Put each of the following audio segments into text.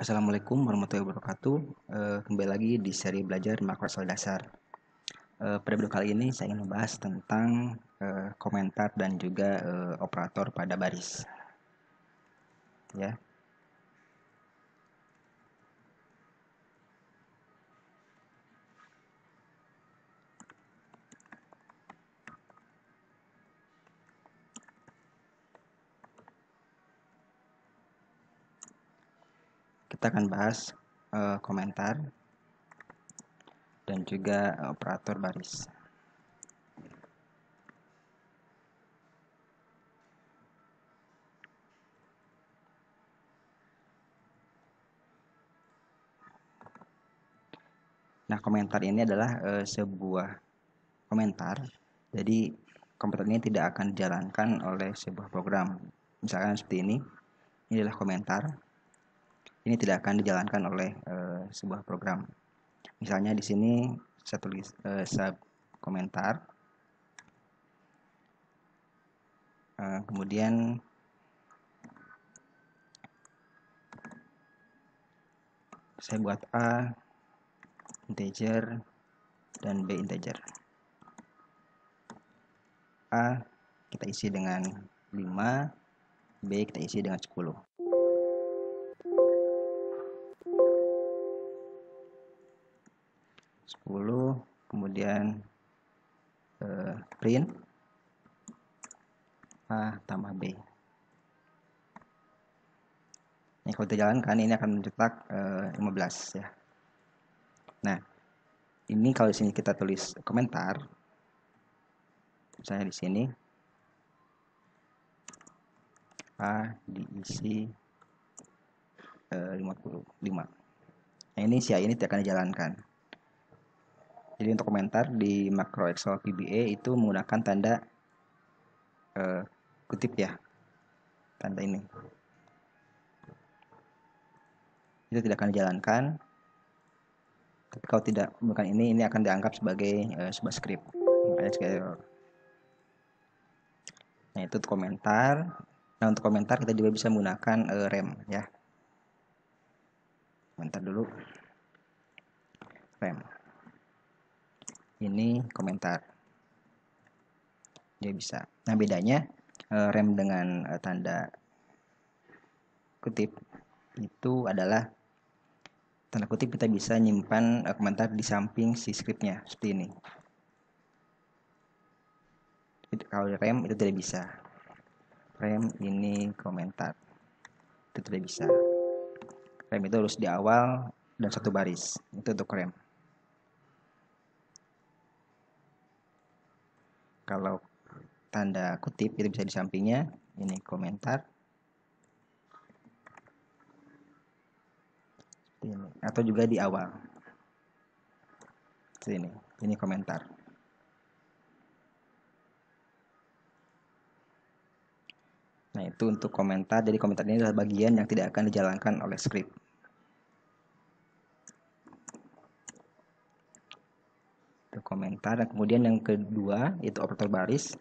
Assalamualaikum warahmatullahi wabarakatuh. Kembali lagi di seri belajar makro Excel dasar. Pada video kali ini saya ingin membahas tentang komentar dan juga operator pada baris. Ya. Kita akan bahas komentar dan juga operator baris. Nah, komentar ini adalah sebuah komentar. Jadi komentar ini tidak akan dijalankan oleh sebuah program. Misalkan seperti ini. Ini adalah komentar. Ini tidak akan dijalankan oleh sebuah program. Misalnya di sini saya tulis sub komentar. Kemudian saya buat A integer dan B integer. A kita isi dengan 5, B kita isi dengan 10. Kemudian print A tambah B. Ini kalau kita jalankan ini akan mencetak 15 ya. Nah, ini kalau di sini kita tulis komentar, misalnya di sini A diisi 55. Nah, ini si A ini tidak akan dijalankan. Jadi untuk komentar di makro Excel VBA itu menggunakan tanda kutip ya, tanda ini. Itu tidak akan dijalankan. Tapi kalau tidak bukan ini akan dianggap sebagai sebuah script. Nah, itu untuk komentar. Nah, untuk komentar kita juga bisa menggunakan rem ya. Komentar dulu. Rem. Ini komentar. Dia bisa. Nah, bedanya rem dengan tanda kutip itu adalah tanda kutip kita bisa nyimpan komentar di samping si scriptnya seperti ini. Kalau rem itu tidak bisa. Rem ini komentar itu tidak bisa. Rem itu harus di awal dan satu baris. Itu untuk rem. Kalau tanda kutip itu bisa di sampingnya. Ini komentar. Ini. Atau juga di awal. Sini. Ini komentar. Nah, itu untuk komentar. Jadi komentar ini adalah bagian yang tidak akan dijalankan oleh script. Itu komentar. Dan kemudian yang kedua itu operator baris.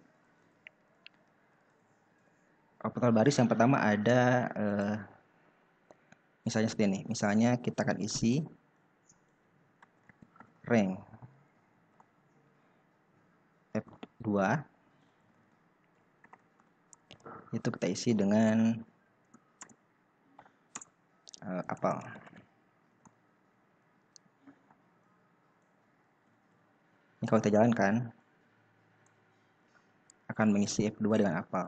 Operator baris yang pertama ada misalnya seperti ini. Misalnya kita akan isi rank F2 itu kita isi dengan apel. Ini kalau kita jalankan akan mengisi F2 dengan apel.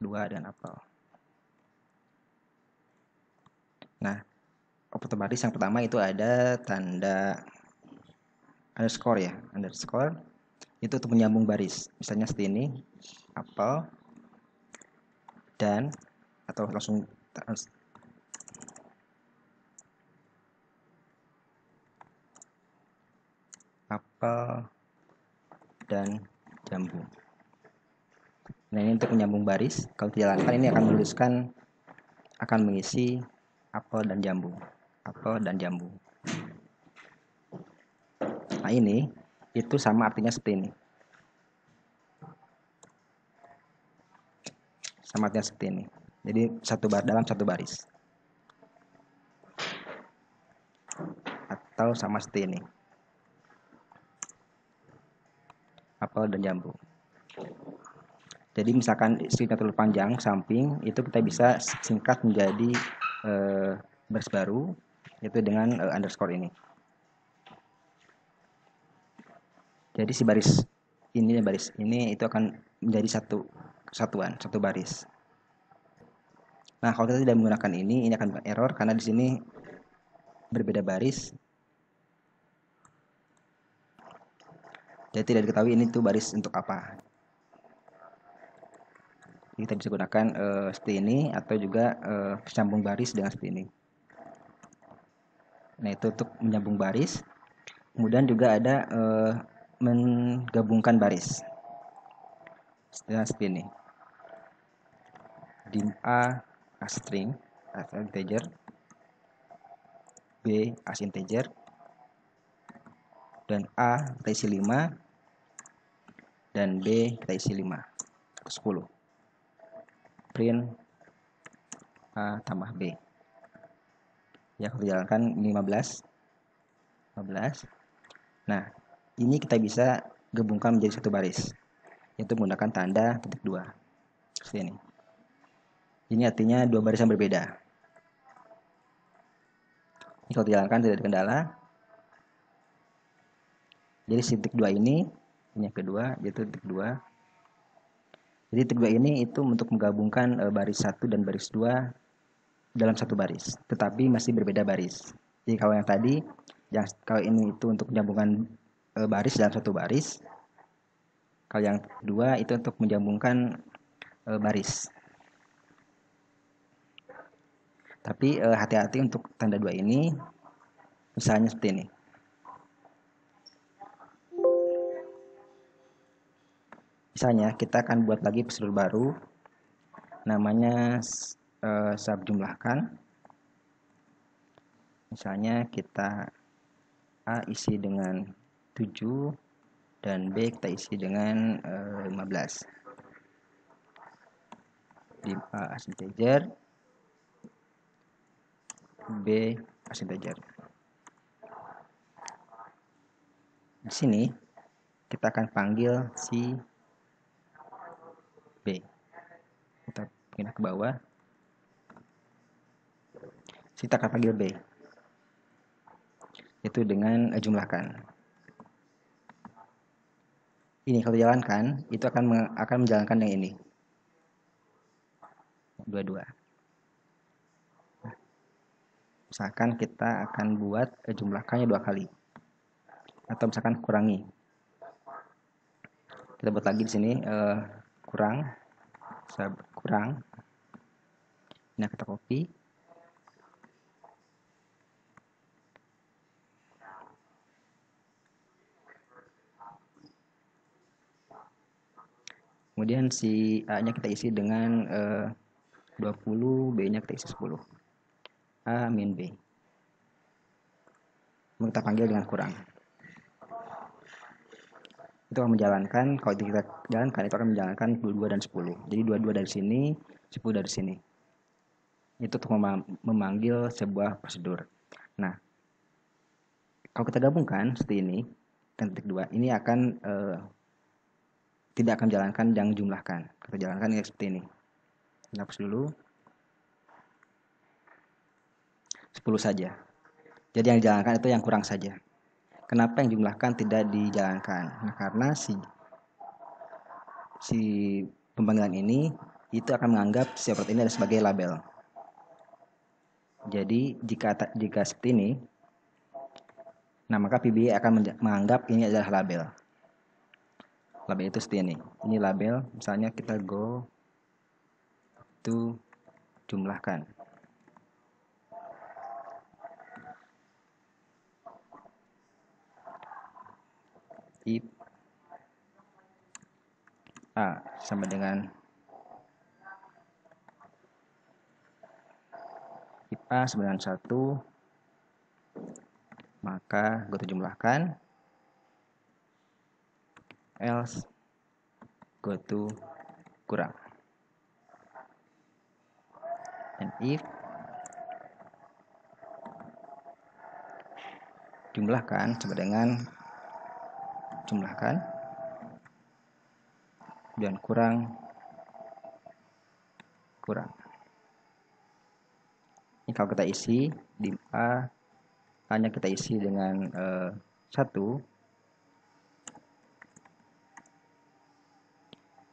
2 dengan apel. Nah, operator baris yang pertama itu ada tanda underscore ya, underscore itu untuk menyambung baris. Misalnya seperti ini, apel dan atau langsung apel dan jambu. Nah, ini untuk menyambung baris. Kalau dijalankan ini akan menuliskan akan mengisi apel dan jambu. Apel dan jambu. Nah, ini itu sama artinya seperti ini. Sama artinya seperti ini. Jadi dalam satu baris. Atau sama seperti ini. Apel dan jambu. Jadi misalkan stringnya terlalu panjang samping, itu kita bisa singkat menjadi baris baru, yaitu dengan underscore ini. Jadi si baris ini dan baris ini itu akan menjadi satu baris. Nah, kalau kita tidak menggunakan ini akan error karena di sini berbeda baris. Jadi tidak diketahui ini tuh baris untuk apa. Jadi kita bisa gunakan seperti ini atau juga sambung baris dengan seperti ini. Nah, itu untuk menyambung baris. Kemudian juga ada menggabungkan baris. Seperti ini. Dim A as string as integer, B as integer, dan A kita isi 5, dan B kita isi 5 ke 10. Print A tambah B. Ya, kalau jalankan 15. Nah, ini kita bisa gabungkan menjadi satu baris, yaitu menggunakan tanda titik 2. Seperti ini. Ini artinya dua baris yang berbeda. Ini kalau dijalankan tidak ada kendala. Jadi titik 2 ini yang kedua, yaitu titik 2. Jadi titik 2 ini itu untuk menggabungkan baris 1 dan baris 2 dalam satu baris, tetapi masih berbeda baris. Jadi kalau yang tadi, kalau ini itu untuk menyambungkan baris dalam satu baris. Kalau yang kedua itu untuk menyambungkan baris. Tapi hati-hati untuk tanda 2 ini, misalnya seperti ini. Misalnya kita akan buat lagi prosedur baru, namanya subjumlahkan. Misalnya kita A isi dengan 7 dan B kita isi dengan 15. Di A as integer, B as integer. Di sini kita akan panggil si B. Kita pindah ke bawah. Kita akan panggil B. Itu dengan jumlahkan. Ini kalau dijalankan, itu akan menjalankan yang ini. Dua-dua. Misalkan kita akan buat jumlahkannya 2 kali. Atau misalkan kurangi. Kita buat lagi di sini kurang. Ini kita copy. Kemudian si A-nya kita isi dengan 20, B-nya kita isi 10. A min B. Kemudian kita panggil dengan kurang. Itu akan menjalankan, kalau kita jalankan itu akan menjalankan 22 dan 10. Jadi 22 dari sini, 10 dari sini. Itu untuk memanggil sebuah prosedur. Nah, kalau kita gabungkan seperti ini, dan titik 2, ini akan tidak akan menjalankan yang jumlahkan. Kita jalankan ini seperti ini. Kita hapus dulu. 10 saja. Jadi yang dijalankan itu yang kurang saja. Kenapa yang jumlahkan tidak dijalankan? Nah, karena si pemanggilan ini itu akan menganggap si operator ini sebagai label. Jadi jika seperti ini, nah maka PBA akan menganggap ini adalah label. Label itu seperti ini. Ini label, misalnya kita go to jumlahkan. If A sama dengan if A sama dengan 1, maka go to jumlahkan, else go to kurang. dan if jumlahkan sama dengan jumlahkan dan kurang. Ini kalau kita isi di A hanya kita isi dengan 1.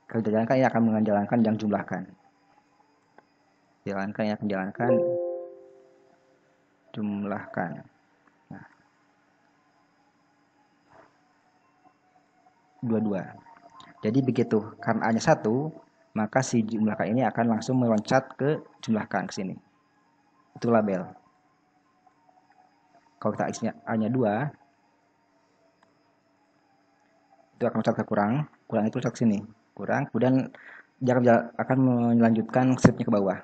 Kalau dijalankan ini akan menjalankan yang jumlahkan. Jumlahkan. Nah, 22. Jadi begitu, karena A-nya 1, maka si jumlahkan ini akan langsung meloncat ke jumlahkan ke sini. Itu label. Kalau kita isinya A-nya 2, itu akan loncat ke kurang itu loncat ke sini. Kurang, kemudian dia akan melanjutkan stepnya ke bawah,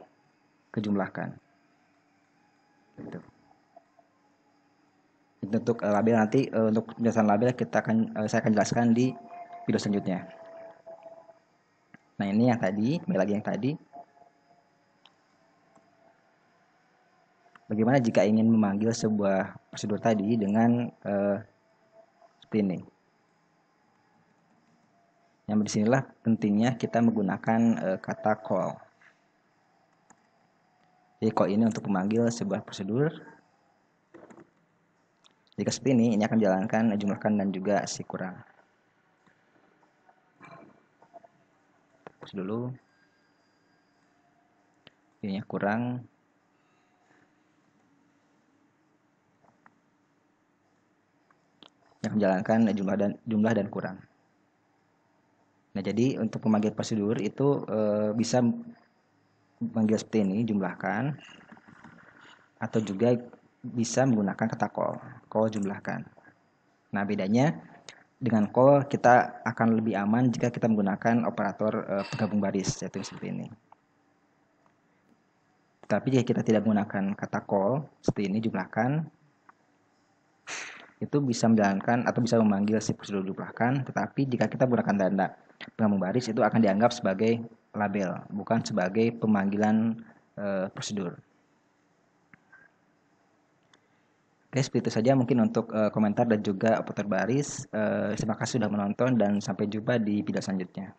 ke jumlahkan. Gitu. Untuk label nanti, untuk penjelasan label saya akan jelaskan di video selanjutnya. Nah, ini yang tadi, kembali lagi yang tadi. Bagaimana jika ingin memanggil sebuah prosedur tadi dengan seperti ini. Yang disinilah pentingnya kita menggunakan kata call. Jadi call ini untuk memanggil sebuah prosedur. Jika seperti ini akan dijalankan jumlahkan dan juga si kurang. Terus dulu. Ini kurang. Yang menjalankan jumlah dan kurang. Nah, jadi untuk memanggil prosedur itu bisa memanggil seperti ini, jumlahkan, atau juga bisa menggunakan kata call jumlahkan. Nah, bedanya dengan call kita akan lebih aman jika kita menggunakan operator penggabung baris, yaitu seperti ini. Tapi jika kita tidak menggunakan kata call seperti ini, jumlahkan, itu bisa menjalankan atau bisa memanggil si prosedur jumlahkan, tetapi jika kita menggunakan tanda penggabung baris itu akan dianggap sebagai label, bukan sebagai pemanggilan prosedur. Oke, seperti itu saja mungkin untuk komentar dan juga operator baris. Terima kasih sudah menonton dan sampai jumpa di video selanjutnya.